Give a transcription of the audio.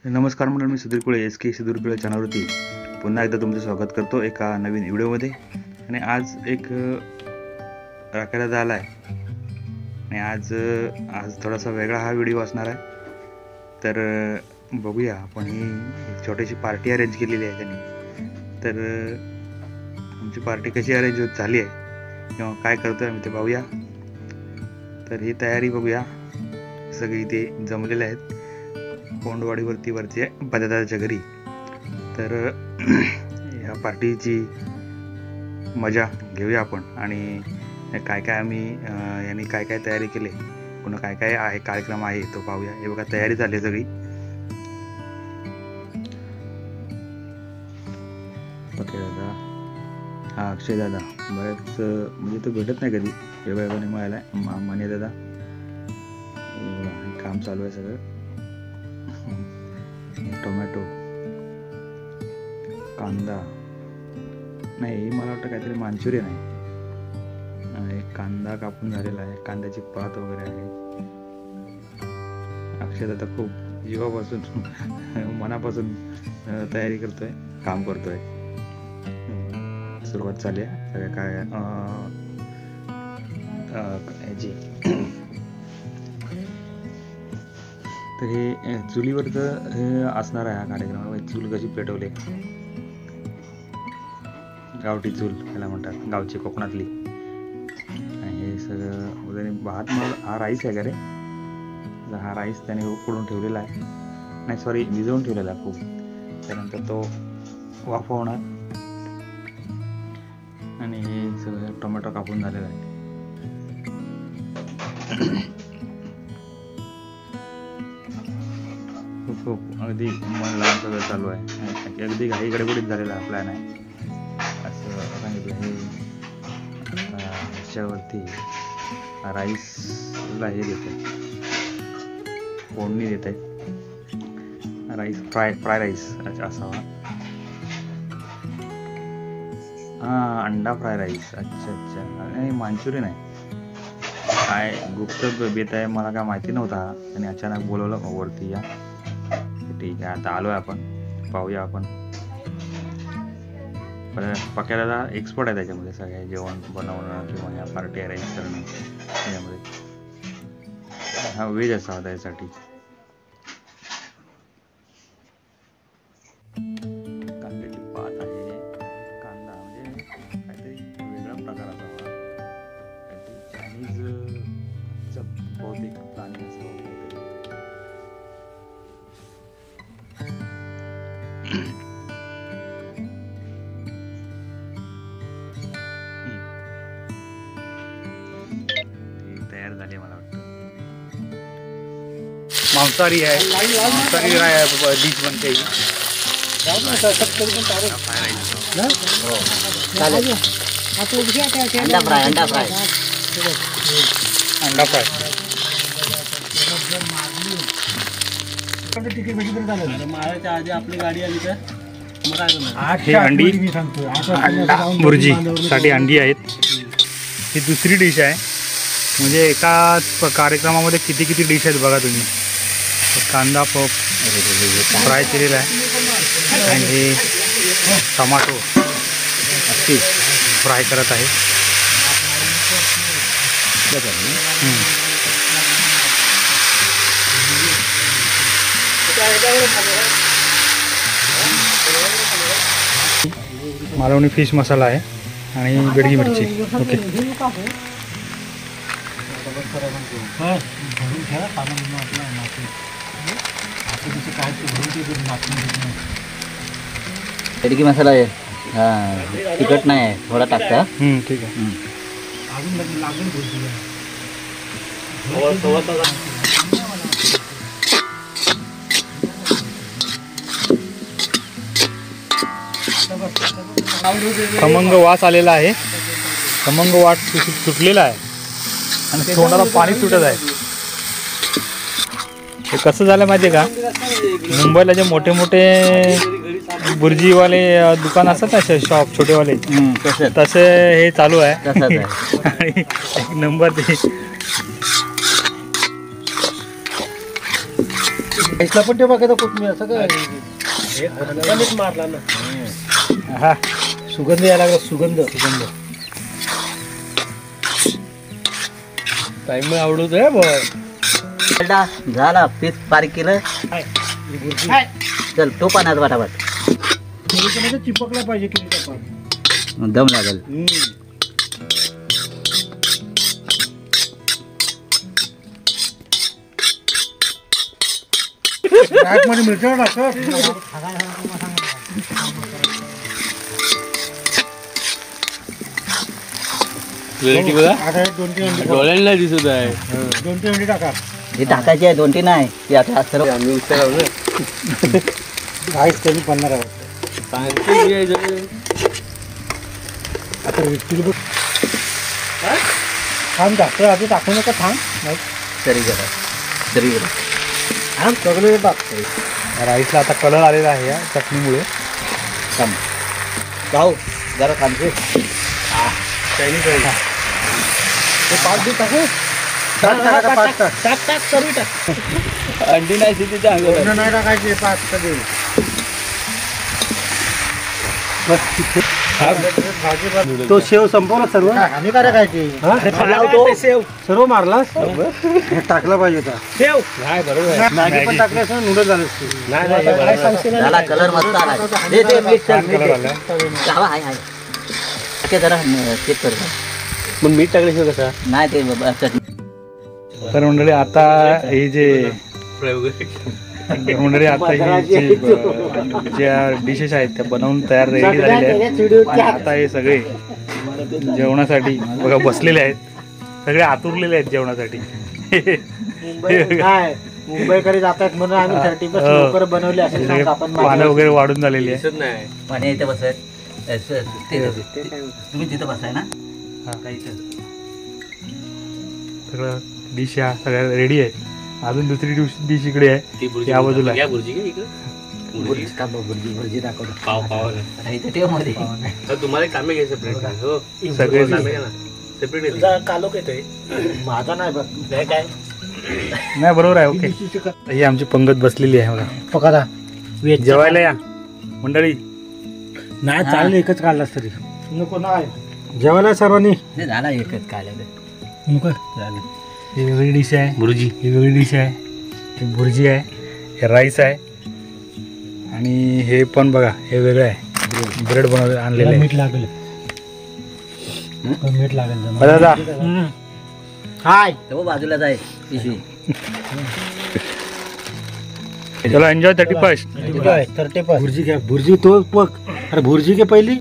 नमस्कार मंडळी, मी सुधीर कुळे SK सुधीर कुळे चॅनलवरती पुन्हा एकदा तुमचं स्वागत करतो एका नवीन व्हिडिओमध्ये. आणि आज एक राखायला झाला आहे आणि आज थोडासा वेगळा हा व्हिडिओ असणार आहे. तर बघूया, आपण ही एक छोटीशी पार्टी अरेंज केलेली आहे त्यांनी. तर आमची पार्टी कशी अरेंज होत झाली आहे किंवा काय करतोय आम्ही ते पाहूया. तर ही तयारी बघूया, सगळी इथे जमलेले आहेत कोंडवाडीवरती वरती बदादाच्या घरी. तर ह्या पार्टीची मजा घेऊया आपण आणि काय काय आम्ही यांनी काय काय तयारी केली, पुन्हा काय काय आहे कार्यक्रम आहे तो पाहूया. हे बघा, तयारी झाली सगळी. ओके दादा, हा अक्षय दादा बरेच म्हणजे तो भेटत नाही कधी, वेगवेगळ्याने मिळाला आहे. माने दादा, काम चालू आहे सगळं. टोमॅटो, कांदा नाही, मला वाटतं काहीतरी मांचुरियन आहे. कांदा कापून झालेला आहे, कांद्याची पात वगैरे आहे. अक्षय दादा खूप जीवापासून मनापासून तयारी करतोय, काम करतोय. सुरुवात झाली आहे सगळ्या काय ह्याची. तर हे चुलीवरचं हे असणार आहे हा कार्यक्रम. चूल कशी पेटवले, गावठी चूल याला म्हणतात, गावची कोकणातली. आणि हे सगळं वगैरे भात, मग हा राईस आहे का रे? हा राईस त्याने उकडून ठेवलेला आहे, नाही सॉरी भिजवून ठेवलेला आहे खूप. त्यानंतर तो वाफवणार आणि हे सगळं टोमॅटो कापून झालेला आहे. खूप अगदी मन लावून सगळं चालू आहे, अगदी घाई गडबडीत झालेला हा प्लॅन आहे असं सांगितलं. हे ह्याच्यावरती राईसला हे देत आहे, फोडणी देत आहे. राईस फ्राय राईस असावा. हा, अंडा फ्राय राईस. अच्छा, आणि मांचुरियन आहे. काय गुप्त बेत आहे, मला काय माहिती नव्हता. त्याने अचानक बोलवलं वरती या. ठीक आहे, आता आलोय आपण, पाहूया आपण. पक्या दादा एक्सपर्ट आहे त्याच्यामध्ये, सगळे जेवण बनवणं किंवा या पार्टी अरेंज करणं त्याच्यामध्ये. हा व्हेज असावा त्यासाठी. कांद्याची पात आहे, कांदा म्हणजे काहीतरी वेगळा प्रकार असावा, काहीतरी चायनीज बहुतेक प्राणी असावं. तयार झाली मला वाटतं. मांसाहारी आहे, डिश बनते. अंडा फ्राय. तिकीट भेटली तर झालं. मारायच्या आधी आपली गाडी आली तर हे अंडी बुर्जी साठी अंडी आहेत. ही दुसरी डिश आहे, म्हणजे एका कार्यक्रमामध्ये किती किती डिश आहेत बघा तुम्ही. कांदा फ्राय केलेला आहे आणि हे टमाटो अशी फ्राय करत आहे. मालवणी फिश मसाला आहे आणि बेडगी मिरची. ओके, बेडगी मसाला आहे. हा, तिखट नाही आहे, थोडा टाकता. ठीक आहे. खमंग वास आलेला आहे, खमंग वास सुटलेला आहे आणि तोंडाला पाणी सुटत आहे. हे कसं झालं माहिती आहे का, मुंबईला जे मोठे मोठे बुर्जीवाले दुकान असतात ना, शॉप छोटेवाले, तसे हे चालू आहे. आणि एक नंबर ते इसला पण ते बघायचं कोथमीर असं काय मारला ना. हा सुगंध यायला लागला. सुगंध टाइम आवडत आहे बघ. झाला पीस बारीक केलं. चल तो पाण्यात वाटावाट चिपकला पाहिजे की दम लागेल. मध्ये मिरच्या टाकत. डोळ्यांना दिसत आहे. 2-3 अंडी टाका. हे टाकायची आहे 2-3 नाही ती आता सर्व काहीच कमी पडणार आहे. आता किलो थांब टाकतो आधी टाकू नका. थांब तरी करा तरी करा. थांब सगळे टाकतो. राईसला आता कलर आलेला आहे या चटणीमुळे. थांब जाऊ जरा थांबते. पाच दिवस टाकू. टाक करू टाक. अंडी नाही तिथे चांगलं नाही टाकायचे 5 कधी. तो शेव संपवला सर्व. हानिकारक आहे ते. शेव सर्व मारलास. टाकला पाहिजे होता शेव. नाही बरोबर. मॅगी पण टाकले असं नूडल्स झाले असते. झाला कलर मस्त आला. दे दे मीठ लावा. आहे ते जरा चेक कर. मग मीठ टाकल्याशिवाय कसा नाही ते चटणी. तर मंडळी आता हे जे मंडळी आता हे जे ज्या डिशेस आहेत त्या बनवून तयार रेडी झालेल्या आहेत. आणि आता हे सगळे जेवणासाठी बघा बसलेले आहेत. सगळे आतुरलेले आहेत जेवणासाठी. मुंबईकडे जातात म्हणून आम्ही 30 लवकर बनवले असेल. पानं वगैरे वाढून झालेली आहे. दिसत नाही. पाणी इथे बसायत. तुम्ही तिथं बसाय ना. सगळं डिश ह्या सगळ्या रेडी आहे. अजून दुसरी डिश इकडे आहे या बाजूला. भुर्जी दाखवतो. पाव इथे ठेव मध्ये. तुम्हाला कामे घ्यायचं सेपरेट. सगळे सेपरेट कालो येतोय माझा नाही बघ काय नाही बरोबर आहे. ओके ही आमची पंगत बसलेली आहे बघा. पकादा जेवायला या मंडळी. नाही चालेल. एकच काढलास तरी नको. नाही जेवायला सर्वांनी. झाला एकच काय नको. ही वेगळी डिश आहे. भुर्जी ही वेगळी डिश आहे. ही भुर्जी आहे. हे राईस आहे. आणि हे पण बघा हे वेगळं आहे. ब्रेड बनवलं आणलेलं आहे. मीठ लागेल. मीठ लागेल दादा. हाय तो बाजूला जाय पिशवी. चलो एन्जॉय 31. भुर्जी घ्या. भुर्जी तो बघ. अरे भुर्जी घे पहिली.